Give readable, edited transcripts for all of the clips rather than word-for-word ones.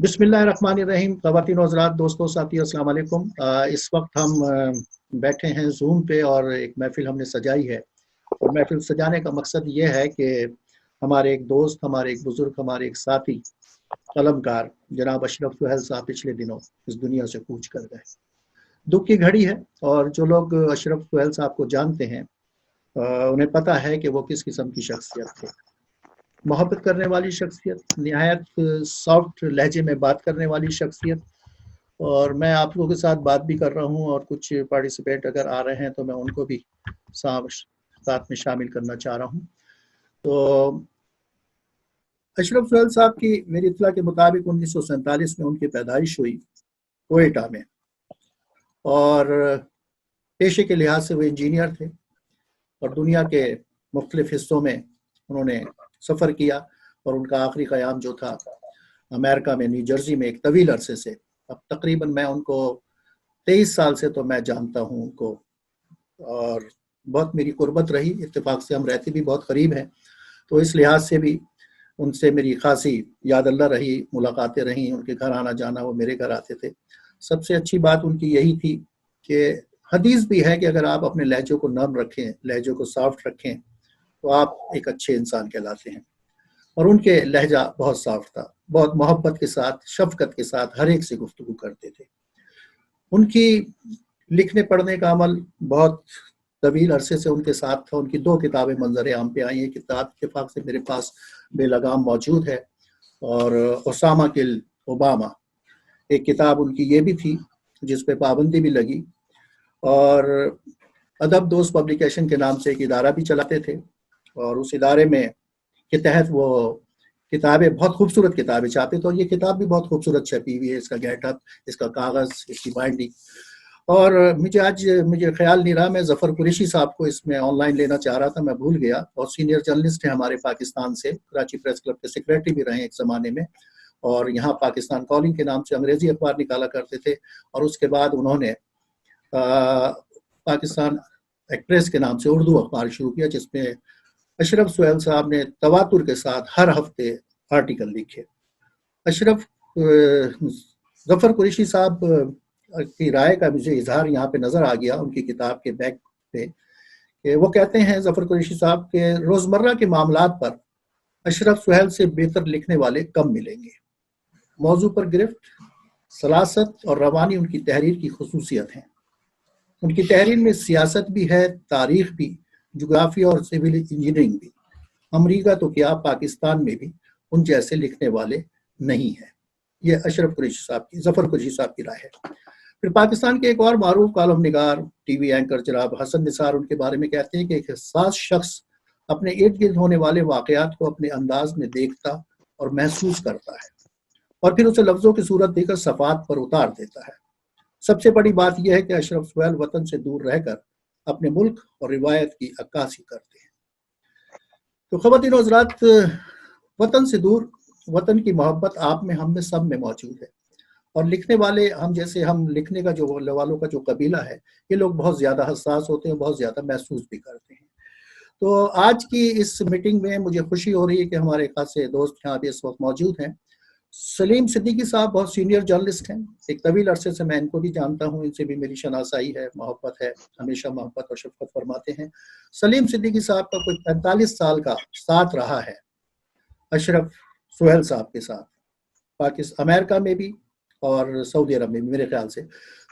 بسم اللہ الرحمن الرحیم. خواتین و حضرات، دوستوں، ساتھیوں، السلام علیکم. اس وقت ہم بیٹھے ہیں زوم پہ اور ایک محفل ہم نے سجائی ہے. اور محفل سجانے کا مقصد یہ ہے کہ ہمارے ایک دوست، ہمارے ایک بزرگ، ہمارے ایک ساتھی قلمکار جناب اشرف سہیل صاحب پچھلے دنوں اس دنیا سے کوچ کر گئے. دکھ کی گھڑی ہے، اور جو لوگ اشرف سہیل صاحب کو جانتے ہیں انہیں پتہ ہے کہ وہ کس قسم کی شخصیت تھے. محبت کرنے والی شخصیت، نہایت سافٹ لہجے میں بات کرنے والی شخصیت. اور میں آپ لوگوں کے ساتھ بات بھی کر رہا ہوں، اور کچھ پارٹیسپینٹ اگر آ رہے ہیں تو میں ان کو بھی ساتھ میں شامل کرنا چاہ رہا ہوں. تو اشرف سہیل صاحب کی میری اطلاع کے مطابق 1947 میں ان کی پیدائش ہوئی کوئٹہ میں، اور پیشے کے لحاظ سے وہ انجینئر تھے، اور دنیا کے مختلف حصوں میں انہوں نے سفر کیا. اور ان کا آخری قیام جو تھا امریکہ میں نیو جرسی میں ایک طویل عرصے سے، اب تقریباً میں ان کو 23 سال سے تو میں جانتا ہوں ان کو، اور بہت میری قربت رہی. اتفاق سے ہم رہتے بھی بہت قریب ہیں، تو اس لحاظ سے بھی ان سے میری خاصی یاد اللہ رہی، ملاقاتیں رہیں. ان کے گھر آنا جانا، وہ میرے گھر آتے تھے. سب سے اچھی بات ان کی یہی تھی کہ حدیث بھی ہے کہ اگر آپ اپنے لہجوں کو نرم رکھیں، لہجوں کو سافٹ رکھیں، تو آپ ایک اچھے انسان کہلاتے ہیں. اور ان کے لہجہ بہت صاف تھا، بہت محبت کے ساتھ، شفقت کے ساتھ ہر ایک سے گفتگو کرتے تھے. ان کی لکھنے پڑھنے کا عمل بہت طویل عرصے سے ان کے ساتھ تھا. ان کی 2 کتابیں منظر عام پہ آئی ہیں. کتاب اتفاق سے میرے پاس بے لگام موجود ہے، اور اسامہ کل اوباما ایک کتاب ان کی یہ بھی تھی جس پہ پابندی بھی لگی. اور ادب دوست پبلیکیشن کے نام سے ایک ادارہ بھی چلاتے تھے، اور اس ادارے میں کے تحت وہ کتابیں، بہت خوبصورت کتابیں چھاپتے تھے. اور یہ کتاب بھی بہت خوبصورت چھپی ہوئی ہے، اس کا گیٹ اپ، اس کا کاغذ، اس کی بائنڈنگ. اور مجھے خیال نہیں رہا، میں ظفر قریشی صاحب کو اس میں آن لائن لینا چاہ رہا تھا، میں بھول گیا. اور سینئر جرنلسٹ ہیں ہمارے پاکستان سے، کراچی پریس کلب کے سیکریٹری بھی رہے ایک زمانے میں، اور یہاں پاکستان کالنگ کے نام سے انگریزی اخبار نکالا کرتے تھے. اور اس کے بعد انہوں نے پاکستان ایکسپریس کے نام سے اردو اخبار شروع کیا، جس میں اشرف سہیل صاحب نے تواتر کے ساتھ ہر ہفتے آرٹیکل لکھے. ظفر قریشی صاحب کی رائے کا مجھے اظہار یہاں پہ نظر آ گیا ان کی کتاب کے بیک پہ، کہ وہ کہتے ہیں ظفر قریشی صاحب کے روزمرہ کے معاملات پر اشرف سہیل سے بہتر لکھنے والے کم ملیں گے. موضوع پر گرفت، سلاست اور روانی ان کی تحریر کی خصوصیت ہیں. ان کی تحریر میں سیاست بھی ہے، تاریخ بھی، جغرافیہ اور سول انجینئرنگ بھی. امریکہ تو کیا، پاکستان میں بھی ان جیسے لکھنے والے نہیں ہیں. یہ اشرف قریشی صاحب کی، ظفر قریشی صاحب کی رائے ہے. پھر پاکستان کے ایک اور معروف کالم نگار، ٹی وی اینکر جناب حسن نثار ان کے بارے میں کہتے ہیں کہ ایک حساس شخص اپنے ارد گرد ہونے والے واقعات کو اپنے انداز میں دیکھتا اور محسوس کرتا ہے، اور پھر اسے لفظوں کی صورت دے کر صفحات پر اتار دیتا ہے. سب سے بڑی بات یہ ہے کہ اشرف سہیل وطن سے دور رہ کر اپنے ملک اور روایت کی عکاسی کرتے ہیں. تو خواتین و حضرات، وطن سے دور، وطن کی محبت آپ میں، ہم میں، سب میں موجود ہے. اور لکھنے والے، ہم لکھنے کا والوں کا جو قبیلہ ہے، یہ لوگ بہت زیادہ حساس ہوتے ہیں، بہت زیادہ محسوس بھی کرتے ہیں. تو آج کی اس میٹنگ میں مجھے خوشی ہو رہی ہے کہ ہمارے خاصے دوست یہاں پہ اس وقت موجود ہیں. سلیم صدیقی صاحب بہت سینئر جرنلسٹ ہیں، ایک طویل عرصے سے میں ان کو بھی جانتا ہوں، ان سے بھی میری شناسائی ہے، محبت ہے، ہمیشہ محبت اور شفقت فرماتے ہیں. سلیم صدیقی صاحب کا کوئی 45 سال کا ساتھ رہا ہے اشرف سہیل صاحب کے ساتھ، پاکستان، امریکہ میں بھی اور سعودی عرب میں بھی میرے خیال سے.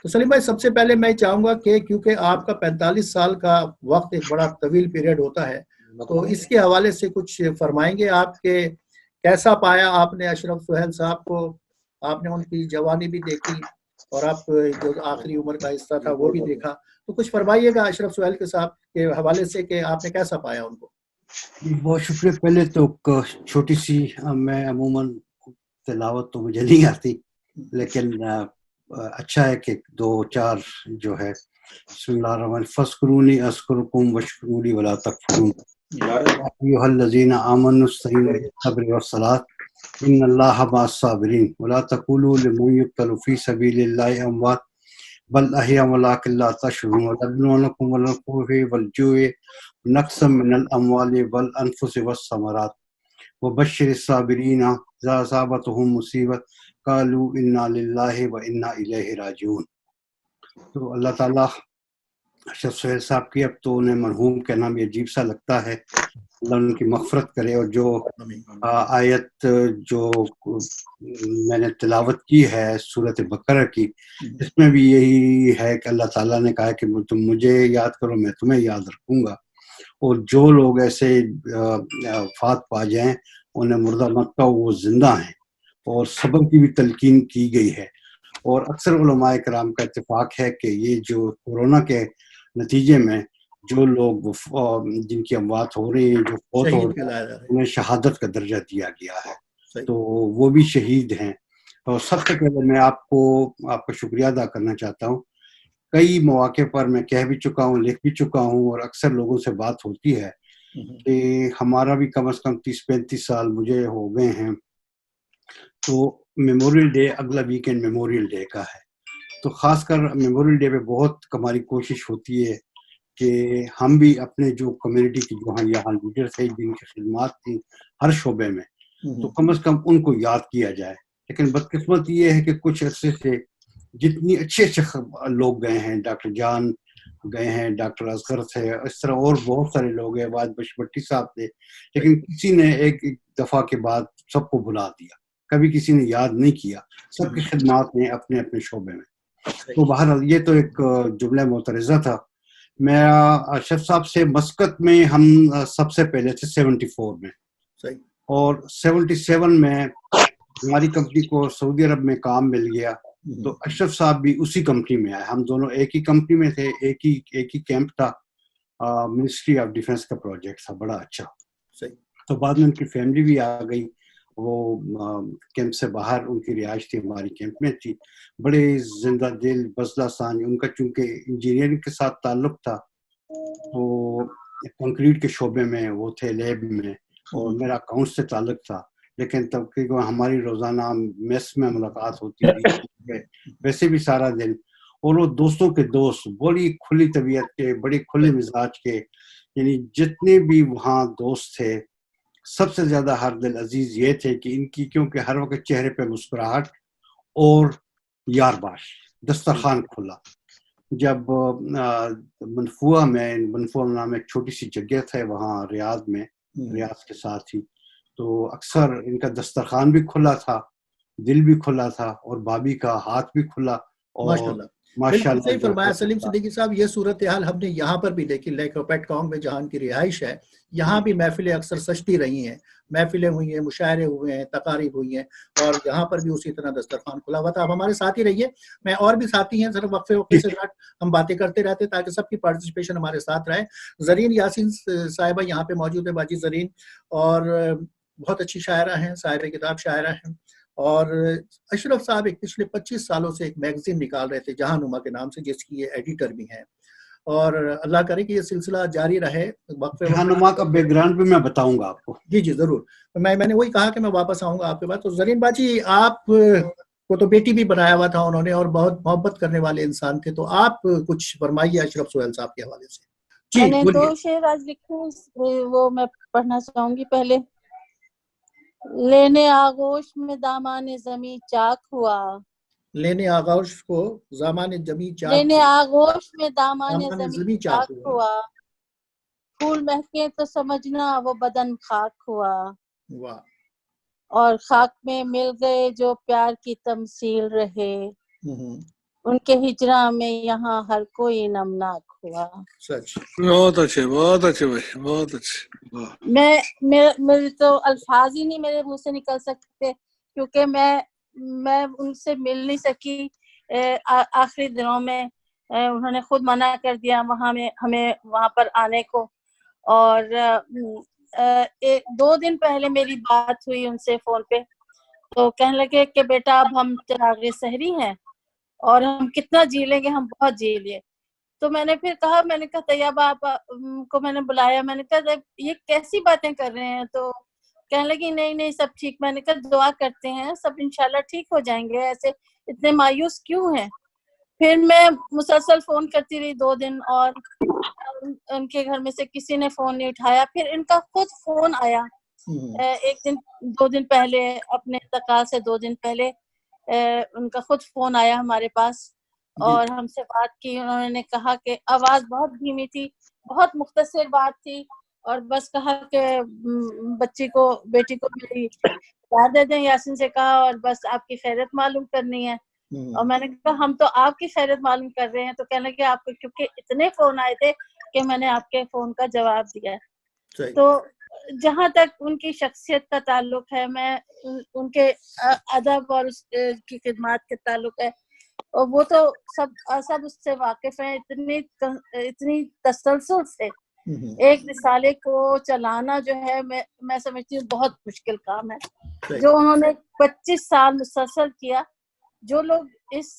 تو سلیم بھائی، سب سے پہلے میں چاہوں گا کہ کیونکہ آپ کا 45 سال کا وقت ایک بڑا طویل پیریڈ ہوتا ہے، تو اس کے حوالے سے کچھ فرمائیں گے آپ کے کیسا پایا آپ نے اشرف سہیل صاحب کو؟ آپ نے ان کی جوانی بھی دیکھی، اور آپ جو آخری عمر کا حصہ تھا وہ بھی دیکھا. تو کچھ فرمائیے گا اشرف سہیل کے صاحب کے حوالے سے کہ آپ نے کیسا پایا ان کو. بہت شکریہ. پہلے تو چھوٹی سی، میں عموماً تلاوت تو مجھے نہیں آتی، لیکن اچھا ہے کہ 2-4 جو ہے. بسم اللہ الرحمن فاذکرونی اذکرکم واشکروا ولا تکفرون ایھا الذین آمنوا استعینوا بالصبر والصلاۃ ان اللہ مع الصابرین ولا تقولوا لمن یقتل فی سبیل اللہ اموات بل احیاء ولکن لا تشعرون ولنبلونکم بالخوف والجوع ونقص من الاموال والانفس والثمرات وبشر الصابرین اذا اصابتهم مصیبۃ قالوا انا للہ و انا الیہ راجعون. تو اللہ تعالیٰ اشرف سہیل صاحب کی، اب تو انہیں مرحوم کہنا بھی عجیب سا لگتا ہے، اللہ ان کی مغفرت کرے. اور جو آیت جو میں نے تلاوت کی ہے سورۃ بقرہ کی، اس میں بھی یہی ہے کہ اللہ تعالیٰ نے کہا کہ تم مجھے یاد کرو میں تمہیں یاد رکھوں گا، اور جو لوگ ایسے وفات پا جائیں انہیں مردہ مت کہو، وہ زندہ ہیں. اور صبر کی بھی تلقین کی گئی ہے. اور اکثر علماء کرام کا اتفاق ہے کہ یہ جو کورونا کے نتیجے میں جو لوگ جن کی اموات ہو رہی ہیں، جو فوت ہو رہے ہیں، انہیں شہادت کا درجہ دیا گیا ہے، تو وہ بھی شہید ہیں. اور سب سے پہلے میں آپ کا شکریہ ادا کرنا چاہتا ہوں. کئی مواقع پر میں کہہ بھی چکا ہوں، لکھ بھی چکا ہوں، اور اکثر لوگوں سے بات ہوتی ہے کہ ہمارا بھی کم از کم 30-35 سال مجھے ہو گئے ہیں. تو میموریل ڈے اگلا ویکینڈ میموریل ڈے کا ہے، تو خاص کر میموریل ڈے پہ بہت ہماری کوشش ہوتی ہے کہ ہم بھی اپنے جو کمیونٹی کی جو یہاں لیڈر تھے جن کی خدمات تھیں ہر شعبے میں، تو کم از کم ان کو یاد کیا جائے. لیکن بدقسمت یہ ہے کہ کچھ عرصے سے جتنی اچھے لوگ گئے ہیں، ڈاکٹر جان گئے ہیں، ڈاکٹر اصغر تھے، اس طرح اور بہت سارے لوگ ہیں، واج بشمٹی صاحب تھے، لیکن کسی نے ایک دفعہ کے بعد سب کو بلا دیا، کبھی کسی نے یاد نہیں کیا. سب کی خدمات نے اپنے اپنے شعبے میں. تو بہرحال یہ تو ایک جملہ معترضہ تھا. میں اشرف صاحب سے مسقط میں ہم سب سے پہلے تھے 74 میں، اور 77 میں ہماری کمپنی کو سعودی عرب میں کام مل گیا، تو اشرف صاحب بھی اسی کمپنی میں آئے. ہم دونوں ایک ہی کمپنی میں تھے، ایک ہی کیمپ تھا، منسٹری آف ڈیفنس کا پروجیکٹ تھا بڑا اچھا. تو بعد میں ان کی فیملی بھی آ گئی، وہ کیمپ سے باہر ان کی رہائش تھی، ہماری کیمپ میں تھی. بڑے زندہ دل بزدہ سان، ان کا چونکہ انجینئرنگ کے ساتھ تعلق تھا تو کنکریٹ کے شعبے میں وہ تھے، لیب میں، اور میرا اکاؤنٹ سے تعلق تھا. لیکن تقریباً ہماری روزانہ میس میں ملاقات ہوتی تھی، ویسے بھی سارا دن. اور وہ دوستوں کے دوست، بڑی کھلی طبیعت کے، بڑی کھلے مزاج کے، یعنی جتنے بھی وہاں دوست تھے سب سے زیادہ ہر دل عزیز یہ تھے کہ ان کی کیونکہ ہر وقت چہرے پہ مسکراہٹ اور یار باش، دسترخوان کھلا. جب منفوعہ نام ایک چھوٹی سی جگہ تھے وہاں ریاض میں، ریاض کے ساتھ ہی، تو اکثر ان کا دسترخوان بھی کھلا تھا، دل بھی کھلا تھا، اور بابی کا ہاتھ بھی کھلا. اور بالکل صحیح فرمایا سلیم صدیقی صاحب. یہ صورتحال ہم نے یہاں پر بھی دیکھی، لیکوپیٹ کانگ میں جہاں ان کی رہائش ہے، یہاں بھی محفلیں اکثر سجتی رہی ہیں، محفلیں ہوئی ہیں، مشاعرے ہوئے ہیں، تقاریب ہوئی ہیں، اور یہاں پر بھی اسی طرح دسترخوان کھلا ہوا تھا. اب ہمارے ساتھ ہی رہیے، میں اور بھی ساتھی ہیں، صرف وقفے سے ہم باتیں کرتے رہتے تاکہ سب کی پارٹیسپیشن ہمارے ساتھ رہے. زرین یاسین صاحبہ یہاں پہ موجود ہے، باجی زرین، اور بہت اچھی شاعرہ ہیں، صاحب کتاب شاعرہ ہیں. اور اشرف صاحب ایک پچھلے 25 سالوں سے ایک میگزین نکال رہے تھے جہاں نما کے نام سے، جس کی یہ ایڈیٹر بھی ہیں، اور اللہ کرے کہ یہ سلسلہ جاری رہے. جہاں نما کا بیک گراؤنڈ بھی میں بتاؤں گا آپ کو. جی ضرور. میں نے وہی کہا کہ میں واپس آؤں گا آپ کے بعد. تو زرین باجی، آپ کو تو بیٹی بھی بنایا ہوا تھا انہوں نے، اور بہت محبت کرنے والے انسان تھے، تو آپ کچھ فرمائیے اشرف سہیل صاحب کے حوالے سے. میں نے 2 شعر آج لکھے، وہ میں پڑھنا چاہوں گی. پہلے، لینے آغوش میں دامان زمیں چاک ہوا، لینے آغوش کو زمان جمی چاک، لینے آغوش میں دامان زمیں چاک ہوا، پھول مہکے تو سمجھنا وہ بدن خاک ہوا. واہ. اور خاک میں مل گئے جو پیار کی تمثیل رہے، ان کے ہجراں میں یہاں ہر کوئی نمناک ہوا. سچ. بہت اچھے، بہت اچھے بھائی، بہت اچھے. میرے تو الفاظ ہی نہیں میرے منہ سے نکل سکتے، کیونکہ میں ان سے مل نہیں سکی. آخری دنوں میں انہوں نے خود منع کر دیا ہمیں وہاں پر آنے کو. اور 2 دن پہلے میری بات ہوئی ان سے فون پہ، تو کہنے لگے کہ بیٹا اب ہم چراغ سحری ہیں اور ہم کتنا جی لیں گے، ہم بہت جی لیے. تو میں نے پھر کہا، میں نے کہا طیبہ آپ کو میں نے بلایا، میں نے کہا یہ کیسی باتیں کر رہے ہیں؟ تو کہنے لگی نہیں سب ٹھیک. میں نے کہا دعا کرتے ہیں سب انشاءاللہ ٹھیک ہو جائیں گے، ایسے اتنے مایوس کیوں ہیں؟ پھر میں مسلسل فون کرتی رہی 2 دن، اور ان کے گھر میں سے کسی نے فون نہیں اٹھایا. پھر ان کا خود فون آیا 1 دن 2 دن پہلے، اپنے انتقال سے 2 دن پہلے، ان کا خود فون آیا ہمارے پاس اور ہم سے بات کی. انہوں نے کہا کہ آواز بہت دھیمی تھی, بہت مختصر بات تھی, اور بس کہا کہ بیٹی کو میری یاد دے دیں. یاسین سے کہا اور بس آپ کی خیریت معلوم کرنی ہے. اور میں نے کہا ہم تو آپ کی خیریت معلوم کر رہے ہیں. تو کہنے لگے آپ کو کیونکہ اتنے فون آئے تھے کہ میں نے آپ کے فون کا جواب دیا. تو جہاں تک ان کی شخصیت کا تعلق ہے, میں ان کے ادب اور اس کی خدمات کے تعلق ہے, اور وہ تو سب اس سے واقف ہیں. اتنی تسلسل سے ایک رسالے کو چلانا جو ہے میں سمجھتی ہوں بہت مشکل کام ہے, جو انہوں نے 25 سال مسلسل کیا. جو لوگ اس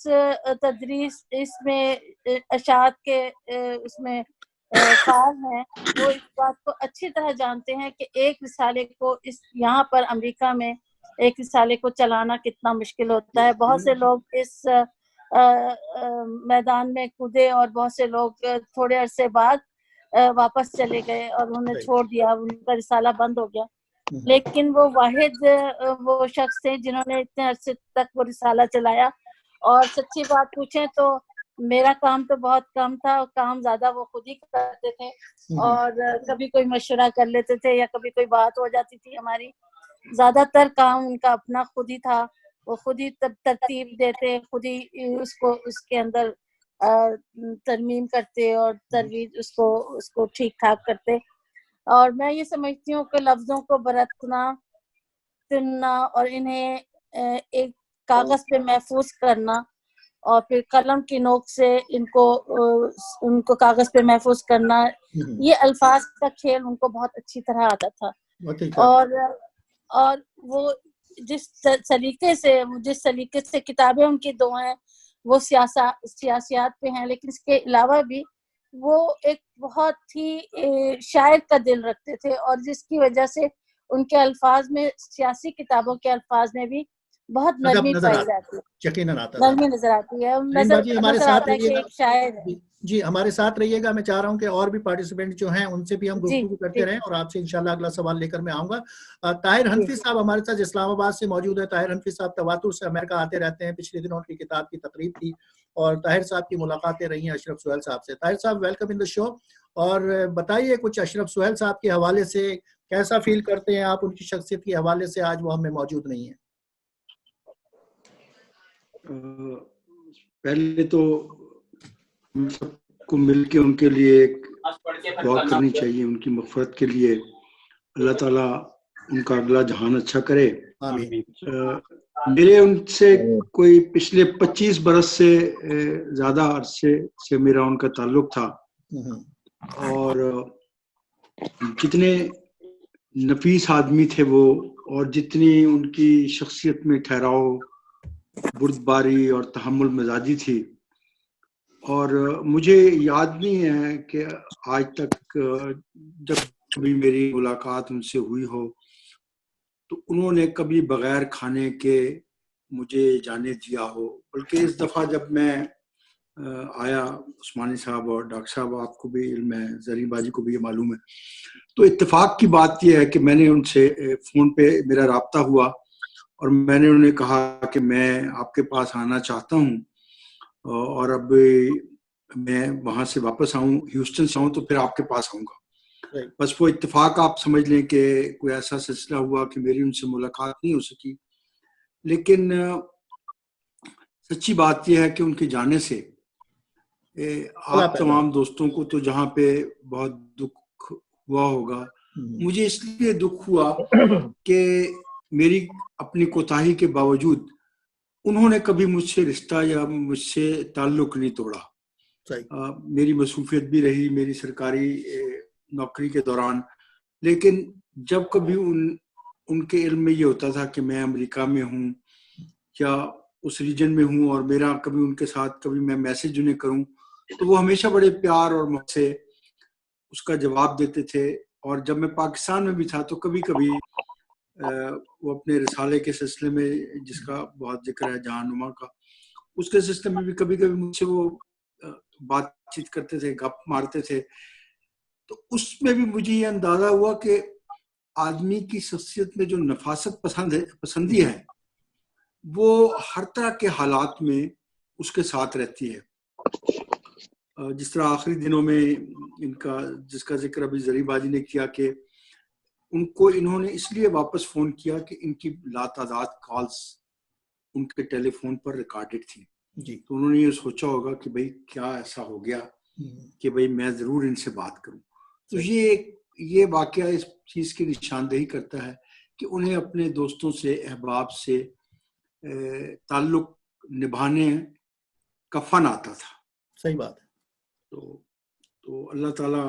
تدریس اس میں اشاعت کے اس میں فعال ہیں وہ اس بات کو اچھی طرح جانتے ہیں کہ ایک رسالے کو یہاں پر امریکہ میں ایک رسالے کو چلانا کتنا مشکل ہوتا ہے. بہت سے لوگ اس میدان میں کودے اور بہت سے لوگ تھوڑے عرصے بعد واپس چلے گئے اور انہوں نے چھوڑ دیا, ان کا رسالہ بند ہو گیا. لیکن وہ واحد وہ شخص تھے جنہوں نے اتنے عرصے تک وہ رسالہ چلایا. اور سچی بات پوچھیں تو میرا کام تو بہت کم تھا, کام زیادہ وہ خود ہی کرتے تھے, اور کبھی کوئی مشورہ کر لیتے تھے یا کبھی کوئی بات ہو جاتی تھی ہماری. زیادہ تر کام ان کا اپنا خود ہی تھا, وہ خود ہی ترتیب دیتے, خود ہی اس کے اندر ترمیم کرتے اور ترویج اس کو ٹھیک ٹھاک کرتے. اور میں یہ سمجھتی ہوں کہ لفظوں کو برتنا, چننا اور انہیں ایک کاغذ پہ محفوظ کرنا اور پھر قلم کی نوک سے ان کو کاغذ پہ محفوظ کرنا, یہ الفاظ کا کھیل ان کو بہت اچھی طرح آتا تھا. اور وہ جس سلیقے سے کتابیں ان کی 2 ہیں وہ سیاسیات پہ ہیں, لیکن اس کے علاوہ بھی وہ ایک بہت ہی شاعر کا دل رکھتے تھے, اور جس کی وجہ سے ان کے الفاظ میں سیاسی کتابوں کے الفاظ میں بھی بہت نرمی پائی جاتی ہے, یقیناً آتا ہے, نرمی نظر آتی ہے, نظر آتا ہے کہ ایک شاعر ہے. جی ہمارے ساتھ رہیے گا. میں چاہ رہا ہوں کہ اور بھی پارٹیسپینٹ جو ہیں ان سے بھی ہم گفتگو کرتے رہیں, اور آپ سے انشاءاللہ اگلا سوال لے کر میں آؤں گا. طاہر حنفی صاحب ہمارے ساتھ اسلام آباد سے موجود ہے. طاہر حنفی صاحب تواتر سے امریکہ آتے رہتے ہیں. پچھلے دنوں ان کی کتاب کی تقریب تھی اور طاہر صاحب کی ملاقاتیں رہی ہیں اشرف سہیل صاحب سے. طاہر صاحب ویلکم ان دا شو, اور بتائیے کچھ اشرف سہیل صاحب کے حوالے سے کیسا فیل کرتے ہیں آپ, ان کی شخصیت کے حوالے سے آج وہ ہمیں موجود نہیں ہیں. پہلے تو ہم سب کو مل کے ان کے لیے ایک دعا کرنی چاہیے, ان کی مغفرت کے لیے. اللہ تعالیٰ ان کا اگلا جہان اچھا کرے. میرے ان سے کوئی پچھلے 25 برس سے زیادہ عرصے سے میرا ان کا تعلق تھا, اور جتنے نفیس آدمی تھے وہ, اور جتنی ان کی شخصیت میں ٹھہراؤ, بردباری اور تحمل مزاجی تھی. اور مجھے یاد نہیں ہے کہ آج تک جب کبھی میری ملاقات ان سے ہوئی ہو تو انہوں نے کبھی بغیر کھانے کے مجھے جانے دیا ہو. بلکہ اس دفعہ جب میں آیا, عثمانی صاحب اور ڈاکٹر صاحب آپ کو بھی علم ہے, زرین باجی کو بھی یہ معلوم ہے, تو اتفاق کی بات یہ ہے کہ میں نے ان سے فون پہ میرا رابطہ ہوا اور میں نے انہیں کہا کہ میں آپ کے پاس آنا چاہتا ہوں, اور اب میں وہاں سے واپس آؤں, ہیوسٹن سے آؤں تو پھر آپ کے پاس آؤں گا. بس وہ اتفاق آپ سمجھ لیں کہ کوئی ایسا سلسلہ ہوا کہ میری ان سے ملاقات نہیں ہو سکی. لیکن سچی بات یہ ہے کہ ان کے جانے سے آپ تمام دوستوں کو تو جہاں پہ بہت دکھ ہوا ہوگا, مجھے اس لیے دکھ ہوا کہ میری اپنی کوتاہی کے باوجود انہوں نے کبھی مجھ سے رشتہ یا مجھ سے تعلق نہیں توڑا. میری مصروفیت بھی رہی میری سرکاری نوکری کے دوران, لیکن جب کبھی ان کے علم میں یہ ہوتا تھا کہ میں امریکہ میں ہوں یا اس ریجن میں ہوں اور میرا کبھی ان کے ساتھ کبھی میں میسج انہیں کروں تو وہ ہمیشہ بڑے پیار اور محبت سے اس کا جواب دیتے تھے. اور جب میں پاکستان میں بھی تھا تو کبھی کبھی وہ اپنے رسالے کے سلسلے میں جس کا بہت ذکر ہے جہاں نما کا, اس کے سلسلے میں بھی کبھی کبھی مجھ سے وہ بات چیت کرتے تھے, گپ مارتے تھے. تو اس میں بھی مجھے یہ اندازہ ہوا کہ آدمی کی شخصیت میں جو نفاست پسندی ہے وہ ہر طرح کے حالات میں اس کے ساتھ رہتی ہے. جس طرح آخری دنوں میں ان کا جس کا ذکر ابھی زری باجی نے کیا کہ ان کو انہوں نے اس لیے واپس فون کیا کہ ان کی لاتعداد کالز ان کے ٹیلی فون پر ریکارڈڈ تھی جی. تو انہوں نے یہ سوچا ہوگا کہ بھئی کیا ایسا ہو گیا کہ بھئی میں ضرور ان سے بات کروں. تو یہ واقعہ اس چیز کی نشاندہی کرتا ہے کہ انہیں اپنے دوستوں سے احباب سے تعلق نبھانے کا فن آتا تھا. صحیح بات ہے. تو اللہ تعالیٰ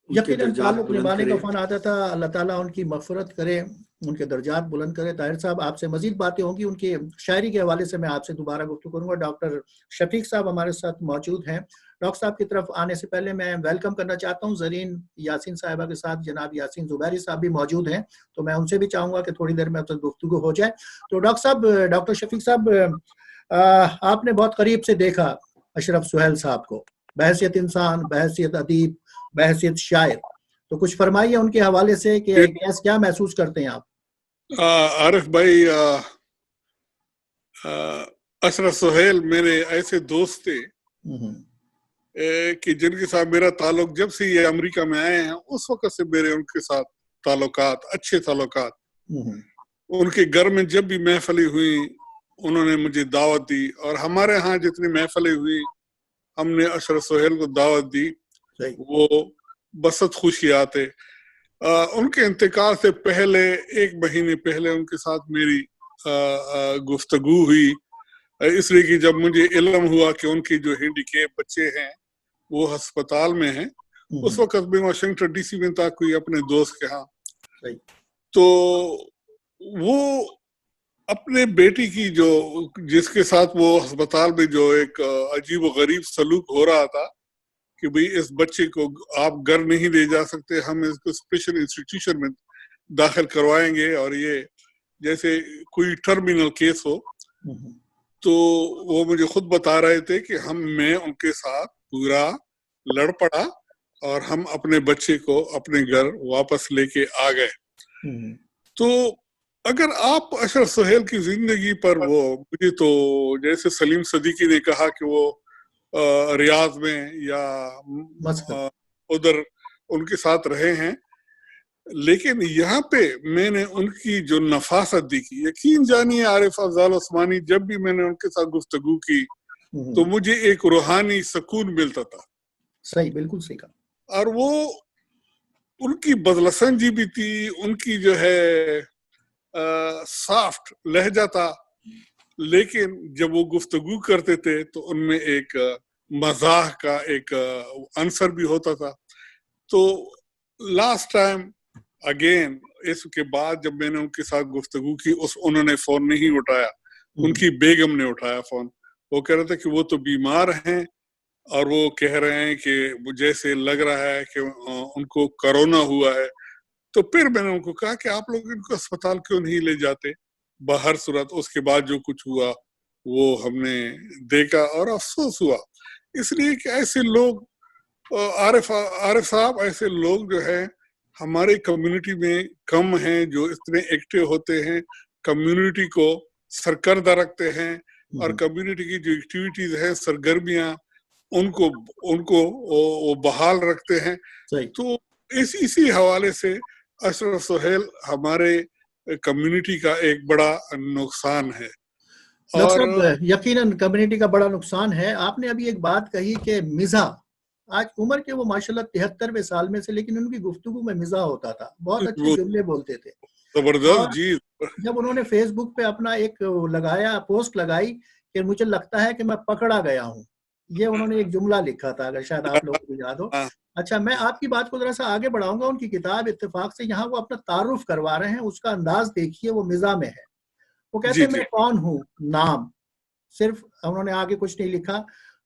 یقیناً تعلق نبھانے کا فن آتا تھا. اللہ تعالیٰ ان کی مغفرت کرے, ان کے درجات بلند کرے. طاہر صاحب آپ سے مزید باتیں ہوں گی, ان کی شاعری کے حوالے سے میں آپ سے دوبارہ گفتگو کروں گا. ڈاکٹر شفیق صاحب ہمارے ساتھ موجود ہیں. ڈاکٹر صاحب کی طرف آنے سے پہلے میں ویلکم کرنا چاہتا ہوں زرین یاسین صاحبہ کے ساتھ جناب یاسین زبیری صاحب بھی موجود ہیں, تو میں ان سے بھی چاہوں گا کہ تھوڑی دیر میں اب تک گفتگو ہو جائے. تو ڈاکٹر صاحب, ڈاکٹر شفیق صاحب, آپ نے بہت قریب سے دیکھا اشرف سہیل صاحب کو, بحیثیت انسان, بحیثیت ادیب, بحیثیت شاعر, تو کچھ فرمائیے ان کے حوالے سے کہ کیا محسوس کرتے ہیں آپ؟ عارف بھائی, اشرف سہیل میرے ایسے دوست تھے کہ جن کے ساتھ میرا تعلق جب سے یہ امریکہ میں آئے ہیں اس وقت سے میرے ان کے ساتھ تعلقات, اچھے تعلقات. ان کے گھر میں جب بھی محفلیں ہوئی انہوں نے مجھے دعوت دی, اور ہمارے ہاں جتنی محفلیں ہوئی ہم نے اشرف سہیل کو دعوت دی. وہ بسط خوشیات ہے. ان کے انتقال سے پہلے 1 مہینے پہلے ان کے ساتھ میری گفتگو ہوئی, اس لیے کہ جب مجھے علم ہوا کہ ان کے جو ہینڈیکیپ بچے ہیں وہ ہسپتال میں ہیں, اس وقت میں واشنگٹن ڈی سی میں تھا کوئی اپنے دوست کے ہاں. تو وہ اپنے بیٹی کی جو جس کے ساتھ وہ ہسپتال میں جو ایک عجیب و غریب سلوک ہو رہا تھا کہ بھئی اس بچے کو آپ گھر نہیں لے جا سکتے, ہم اس کو اسپیشل انسٹیٹیوشن میں داخل کروائیں گے, اور یہ جیسے کوئی ٹرمینل کیس ہو. تو وہ مجھے خود بتا رہے تھے کہ میں ان کے ساتھ پورا لڑ پڑا اور ہم اپنے بچے کو اپنے گھر واپس لے کے آ گئے. تو اگر آپ اشرف سہیل کی زندگی پر وہ مجھے تو جیسے سلیم صدیقی نے کہا کہ وہ ریاض میں یا ادھر ان کے ساتھ رہے ہیں, لیکن یہاں پہ میں نے ان کی جو نفاست دیکھی, یقین جانیے عارف افضال عثمانی, جب بھی میں نے ان کے ساتھ گفتگو کی تو مجھے ایک روحانی سکون ملتا تھا. صحیح, بالکل صحیح کہا. اور وہ ان کی بدلسنجی بھی تھی, ان کی جو ہے سافٹ لہجہ تھا, لیکن جب وہ گفتگو کرتے تھے تو ان میں ایک مزاح کا ایک عنصر بھی ہوتا تھا. تو لاسٹ ٹائم اگین اس کے بعد جب میں نے ان کے ساتھ گفتگو کی انہوں نے فون نہیں اٹھایا, ان کی بیگم نے اٹھایا فون. وہ کہہ رہے تھے کہ وہ تو بیمار ہیں اور وہ کہہ رہے ہیں کہ جیسے لگ رہا ہے کہ ان کو کرونا ہوا ہے. تو پھر میں نے ان کو کہا کہ آپ لوگ ان کو اسپتال کیوں نہیں لے جاتے. بہر صورت اس کے بعد جو کچھ ہوا وہ ہم نے دیکھا اور افسوس ہوا, اس لیے کہ ایسے لوگ عارف صاحب, ایسے لوگ جو ہے ہمارے کمیونٹی میں کم ہیں جو اتنے ایکٹیو ہوتے ہیں, کمیونٹی کو سرکردہ رکھتے ہیں, اور کمیونٹی کی جو ایکٹیویٹیز ہیں سرگرمیاں ان کو وہ بحال رکھتے ہیں. تو اسی حوالے سے اشرف سہیل ہمارے کمیونٹی کا ایک بڑا نقصان ہے. اور یقیناً کمیونٹی کا بڑا نقصان ہے. آپ نے ابھی ایک بات کہی کہ مزاح, آج عمر کے وہ ماشاءاللہ 73ویں سال میں سے, لیکن ان کی گفتگو میں مزاح ہوتا تھا, بہت اچھے جملے بولتے تھے. زبردست جی. جب انہوں نے فیس بک پہ اپنا ایک لگایا, پوسٹ لگائی کہ مجھے لگتا ہے کہ میں پکڑا گیا ہوں, یہ انہوں نے ایک جملہ لکھا تھا, اگر شاید آپ لوگوں کو یاد ہو. اچھا, میں آپ کی بات کو ذرا سا آگے بڑھاؤں گا. ان کی کتاب اتفاق سے یہاں وہ اپنا تعارف کروا رہے ہیں, اس کا انداز دیکھیے, وہ مزاح میں ہے. وہ کہتے ہیں میں کون ہوں, نام, صرف انہوں نے آگے کچھ نہیں لکھا.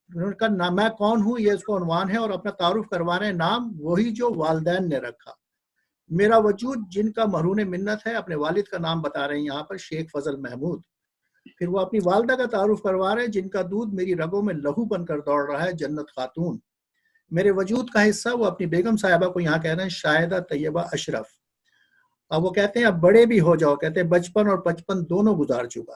انہوں نے کہا میں کون ہوں, یہ اس کو عنوان ہے, اور اپنا تعارف کروا رہے ہیں. نام وہی جو والدین نے رکھا. میرا وجود جن کا مرہون منت ہے. اپنے والد کا نام بتا رہے ہیں یہاں پر, شیخ فضل محمود. پھر وہ اپنی والدہ کا تعارف کروا رہے ہیں, جن کا دودھ میری رگوں میں لہو بن کر دوڑ رہا ہے, جنت خاتون. میرے وجود کا حصہ وہ اپنی بیگم صاحبہ کو یہاں کہہ رہے ہیں, شاہدہ طیبہ اشرف. اب وہ کہتے ہیں اب بڑے بھی ہو جاؤ, کہتے ہیں بچپن اور 55 دونوں گزار چکا.